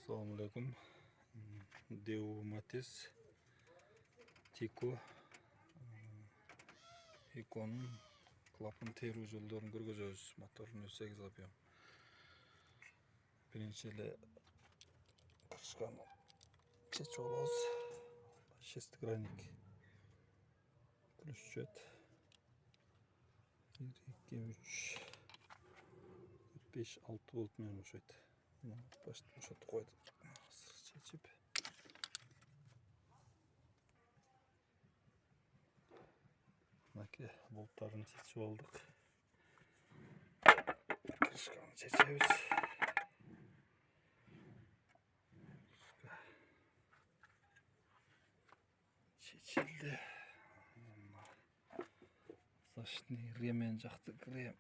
Assalamualaikum. DAEWOO Матиз, Тико, Тиконун клапан терүү жолдорун көргөзөбүз. Моторун 8 объем. Биринчи эле крышканы чечип алабыз. Шестигранник ключ 1, 2, 3, 4, 5, 6 болуп менен бошойт. Башты бошотуп койдум. Чечип. Мынакей болттарын чечип алдык. Крышканы чечебиз. Чечилди. Зашний ремень жакты крем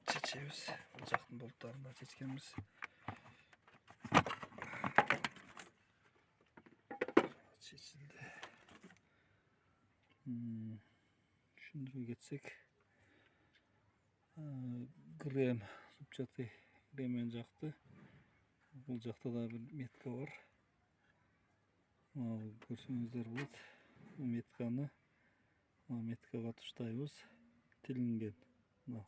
чечебиз. Бул жактын болттарын да чечкенбиз. Чечилди. Түшүндүрө кетсек, крем зубчатый ремень жакты. Бул жакта да бир метка бар. Көрсөңүздөр болот. Бул метканы меткага туштайбыз. Тилинген. Бул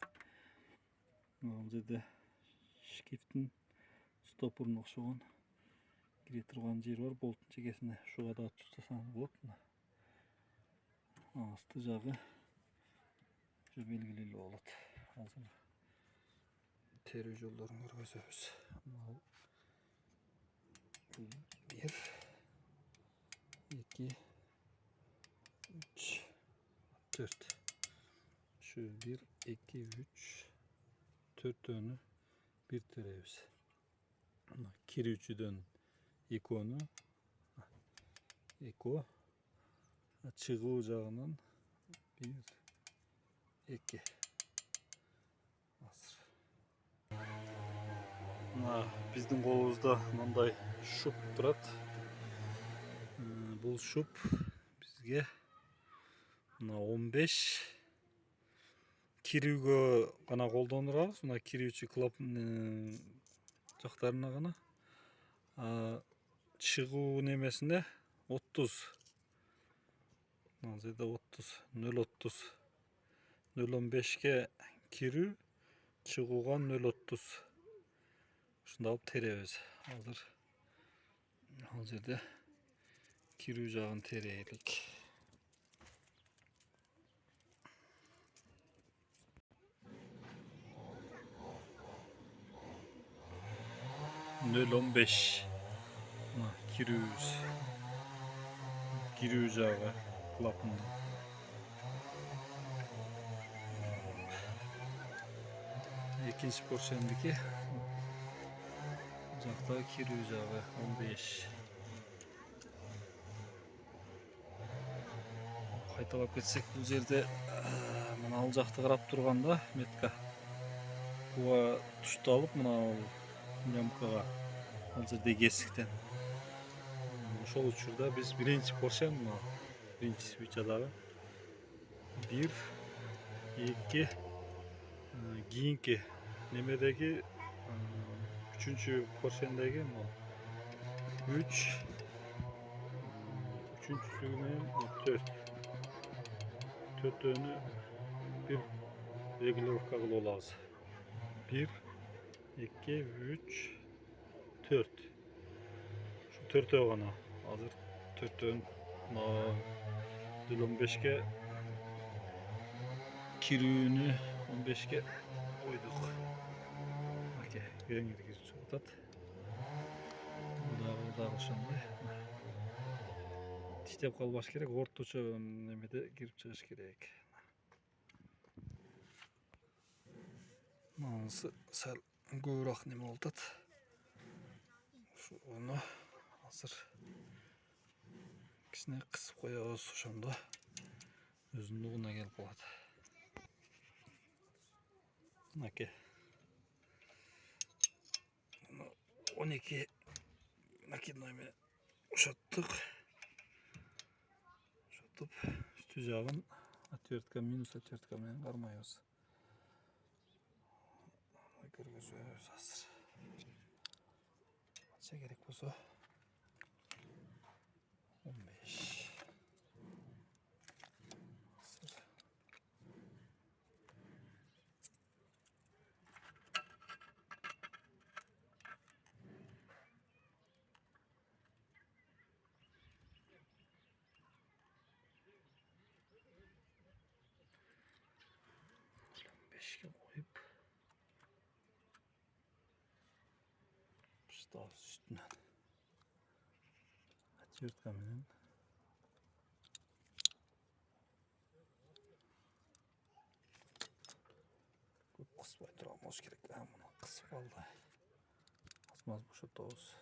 жерде шкифтин стопоруна окшогон кире турган жери бар. Болттун чекесине ушуга да туштасаңыз болот. Асты жагы ушу белгилүү болот. Азыр терүү жолдорун көргөзөбүз. 1, 2, 3, 4. Şu 1, 2, 3, 4'ünü bir tereyüz. Kirüçüden ikonu, iko, çıgı ocağından 1, 2. Hazır. Bizden kolumuzda mınday şup durat. Bu şup bizge 15 кирүүгө гана колдонурабыз. Мына кирүүчү клапан жактарына гана. Чыгуу немесине 30. Мына жерде 30, 0.30. 0.15ке кирүү, чыгууга 0.30. Ушунда алып теребиз. Азыр ал жерде кирүү жагын терелик. 0.15 kirүү жагы клапан. Экинчи поршендики жакта кирүү жагы 15. Кайталап кетсек, бул жерде мына ал жакты карап турганда метка буга тушталып, мына ямкага ал жерде кесиктен. Ошол учурда биз биринчи поршен, биринчи свечадагы 1, 2, кийинки немедеги 3-чү поршендеги 3, 3-чүсү менен 4. 4-өнү bir регилировка кылып алабыз. 1, 2, 3, 4. Şu 4'e gana. Hazır 4'ün 15'ke kirүүnü 15'ke koyduk. Okey. Yeni bir çoğutat. Burada ошондой. Тиштеп калбаш керек. Орточо немеде кирип чыгыш керек. Мынысы сәл көбүрөөк неме болот. Ушуну азыр кичине кысып коебуз, ошондо өзүнүн келип калат. Мынакей 12 накидной менен ошоттук. Ошотуп үстү жагын отвертка, минус отвертка менен кармайбыз. Көргөзөбүз азыр. Neçe gerek bolsa 15. Beşke koyup işte üstüne yırtkamının көп kısmay turamaz gerek. Bunu kısıp aldı. Azmaz boşaltıyoruz.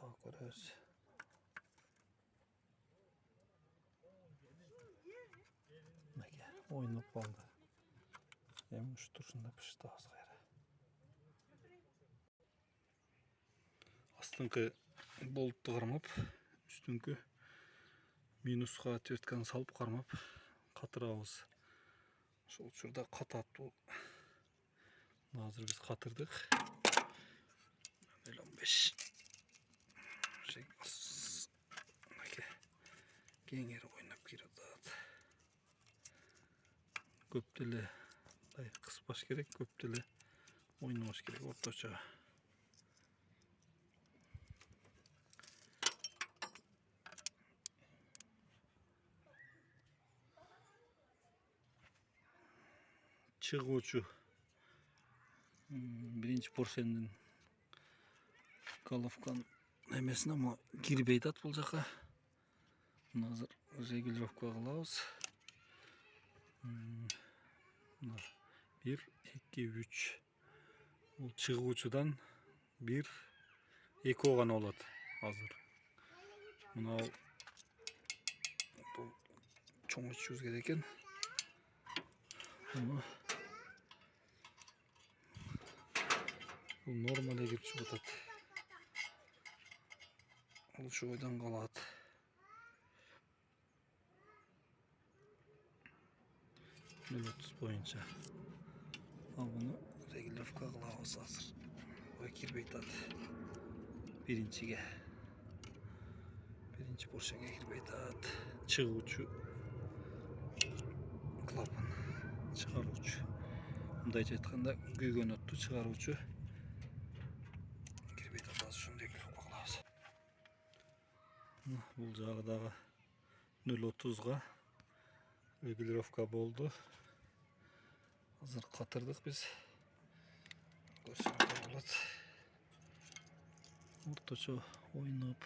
Daha görüyoruz. Oynayıp kaldı. Hem uç turşunda pişti az gayrı. Астыңкы болтты кармап, үстүңкү минусқа төртканы салып кармап катырабыз. Ошол учурда катат бул. Азыр биз катырдык. 15. Кеңери ойнап кирип атат. Көп деле кыспаш керек, көп деле ойнабаш керек, орточо. Чыгуучу биринчи поршендин головканын эмесине ама кирбей атат бул жака. Азыр регилировка кылабыз. 1, 2, 3. Бул чыгуучудан 1, 2 гана болот азыр. Мына бул чоң ичүүбүз керек экен. Бул нормал кирип чыгып атат. Бул ушу бойдон калат. Боюнча. Ал буну регилировка кылабыз азыр. Ой кирбей атат. Биринчиге. Биринчи поршенге кирбей атат. Чыгуучу клапан. Чыгаруучу. Мындайча айтканда күйгөн отту чыгаруучу. Кирбей атат. Азыр ушуну регилировка кылабыз. Бул жагы дагы 0.30га регилировка болду. Азыр катырдык биз. Көрсөңүздөр болот. Орточо ойноп.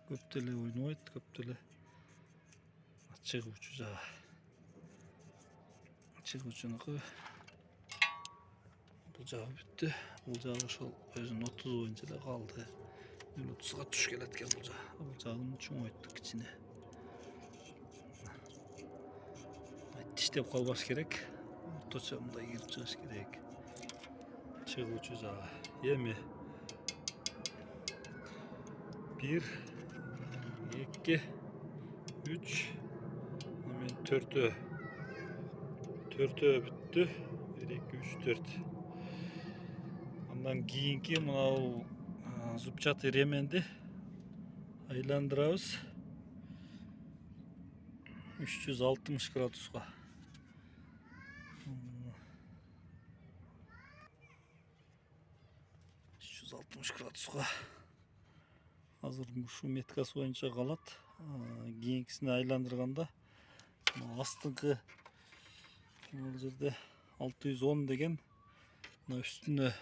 Көп деле ойнойт, көп деле чыгуучу жагы. Чыгуучунуку бул жагы бүттү. Бул жагы ошол өзүнүн 30 боюнча эле калды. 0.30га туш келет экен бул жагы. Бул жагын чоңойттук кичине. Тиштеп калбаш керек. Орточо мындай кирип чыгыш керек. Чыгуучу жагы. Эми 1, 2, 3, мен 4 бүттү. 1, 2, 3, 4. Андан кийинки мынау зубчатый ременди айландырабыз 360 градуска. 360 градуска. Азыр ушу меткасы боюнча калат. Кийинкисине айландырганда астыңкы бул жерде 610 деген мына үстүнө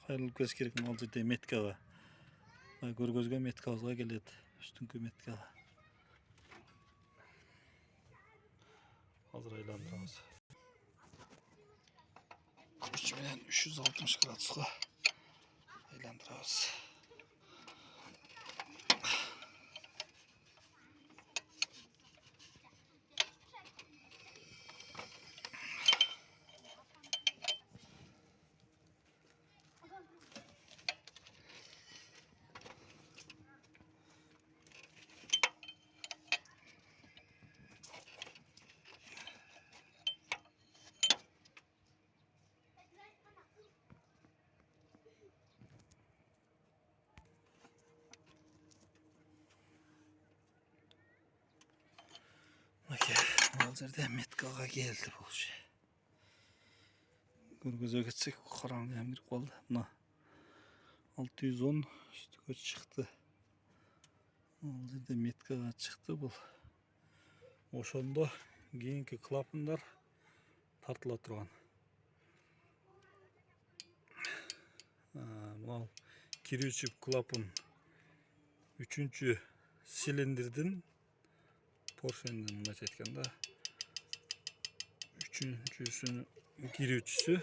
кайрылып кетиш керек. Бул жерде меткага. Көргөзгөн меткабызга келет. Үстүңкү меткага. Азыр айландырабыз. Күч менен 360 градуска айландырабыз. жерде меткага келди бул же. Көргөзө кетсек караңгы кирип калды. Мына 610 үстүгө чыкты. Ал жерде меткага чыкты бул. Ошондо кийинки клапандар тартыла турган. Мына кирүүчү клапан 3-чү цилиндрдин поршендин мындайча айтканда 3-чүсүнүн кирүүчүсү,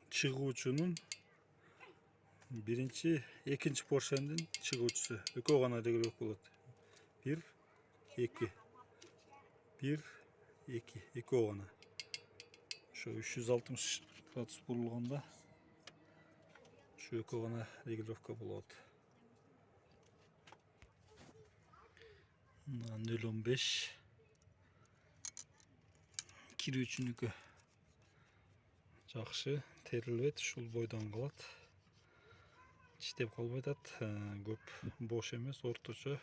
чыгуучунун 1-чи, 2-чи поршендин чыгуучусу. Экөө гана регулировка болот. 1, 2. 1, 2. Экөө гана. Ошо 360 градус бурулганда ошо экөө гана регулировка болот. 0.15 кирүүчүнүкү жакшы терилбейт, ушул бойдон калат. Чиштеп калбай атат, көп бош эмес, орточо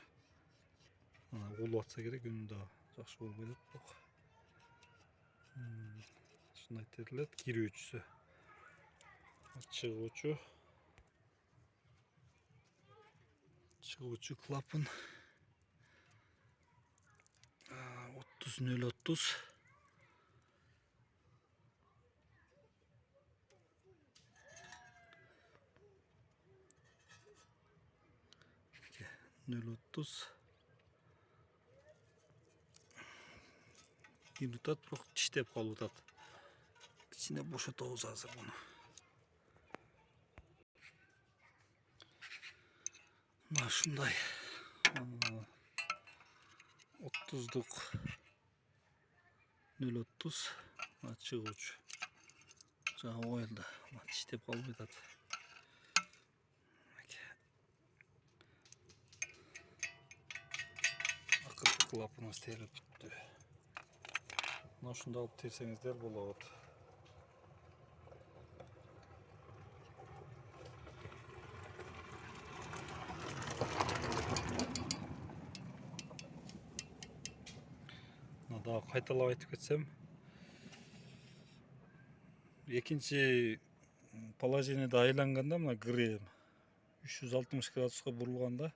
улуп атса керек, үнү да жакшы болбой атат. Ушундай терилет. Кирүүчүсү, чыгуучу клапан 30.030. Кирип атат, бирок чиштеп калып атат. İçine boşatabız hazır bunu. Mana şunday 30'luk 0.30 çıgıuçu. Jağı koyuldu. Çištеп kalып атат. Akıllı klapımız terip bitti. Mana şunda alıp tersеңиздер болот. Daha kaytalап айтып кетсем, экинчи положениеде айланганда мына грем 360 градуска бурулганда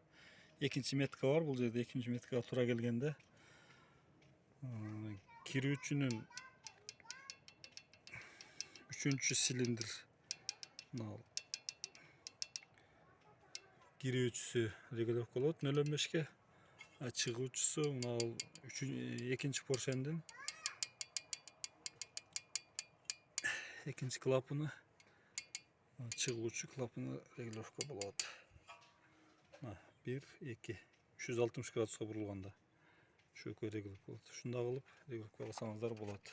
экинчи метка бар. Бул жерде экинчи меткага туура келгенде кирүүчүнүн 3-чү цилиндр кирүүчүсү регулировка болот 0.15ке, чыгуучусу мына 2-чи поршендин 2-чи клапаны, чыгуучу клапаны регулировка болот. 1, 2, 360 градуска бурулганда ошо экөө регулировка болот. Ушундай кылып регулировка кылсаңыздар болот.